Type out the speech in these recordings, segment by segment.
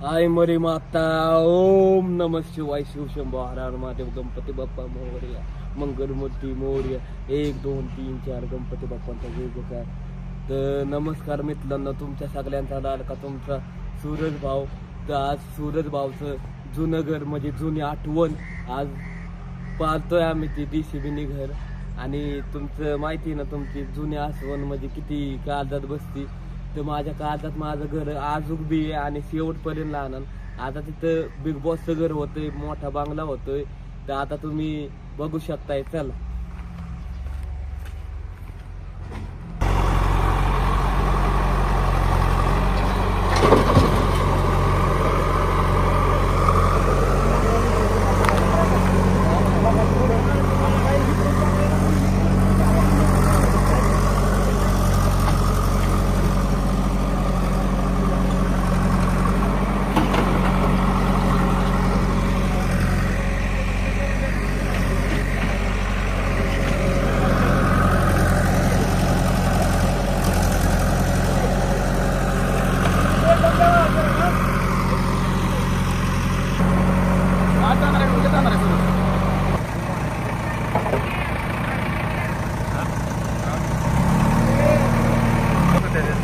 आई मरी माता ओम नमः शिवाय शिवशंभो हर हर महादेव गणपती बाप्पा मोरया मंगलमूर्ती मोरया 1 2 3 4 गणपती बाप्पांचा जय जयकार. तर नमस्कार मित्रांनो, तुमच्या सगळ्यांचा लाडका तुमचा सूरज भाऊ. तर आज सूरज भाऊचं जुनं घर म्हणजे जुनी आठवण आज पाहतोय आम्ही ती DCBनी घर. आणि तुमचं माहिती ना, तुमची जुनी आठवण म्हणजे किती काळजात बसती. तर माझ्या काळजात माझं घर आजूक बी आहे आणि शेवटपर्यंत लहान. आता तिथं बिग बॉसचं घर होतंय, मोठा बांगला होतोय. तर आता तुम्ही बघू शकताय. चला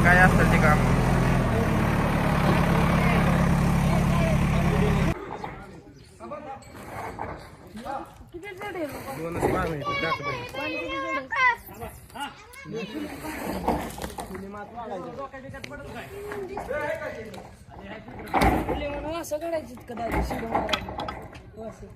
काय असतं ते काम. असं काढायचं कदाचित शिडू मारायचं असं.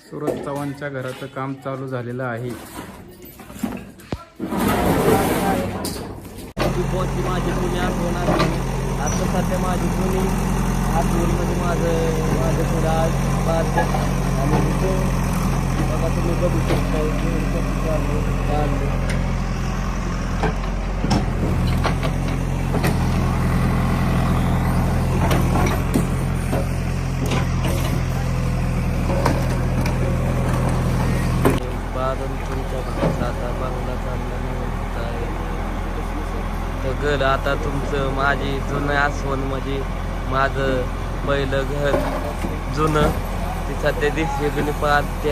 सूरज चव्हाणच्या घराचं काम चालू झालेलं आहे. माझी जुनी आठवण आहे. आता सध्या माझी जुनी आठवण म्हणजे माझं थोडं आज पाच आणि बघा तुम्ही बघू शकता. घर आता तुमचं माझी जुनं आठवण म्हणजे माझं पहिलं घर जुनं ते सध्या DCBने पाहत.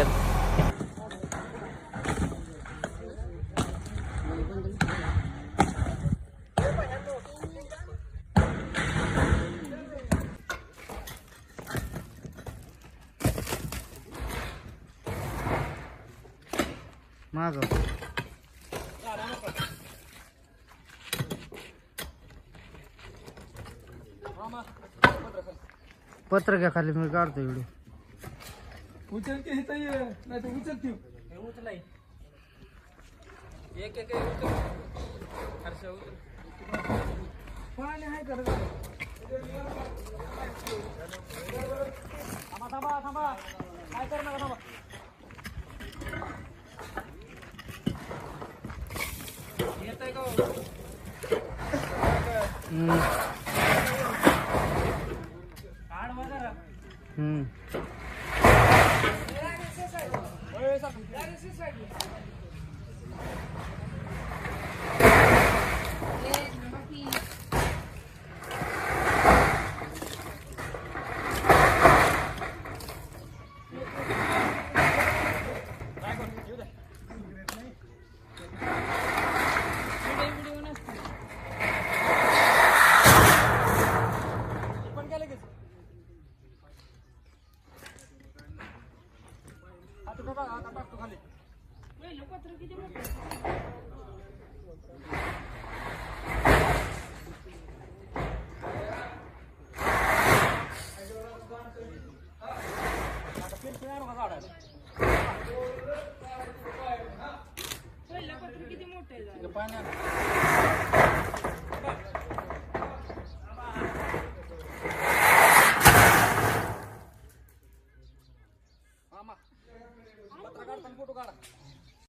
माझं पत्र घ्या खाली, मी काढतो व्हिडिओ. उचल की नाही तर उचल की उचलाय एक एक पाणी आहे कर. थांबा थांबा काय कर नका थांबा. येतंय का व्हिडिओ नसते. पण काय लगेच आता बघा, आता टाकतो खाली. पत्र किती मोठं पहिलं पत्र किती मोठं आहे.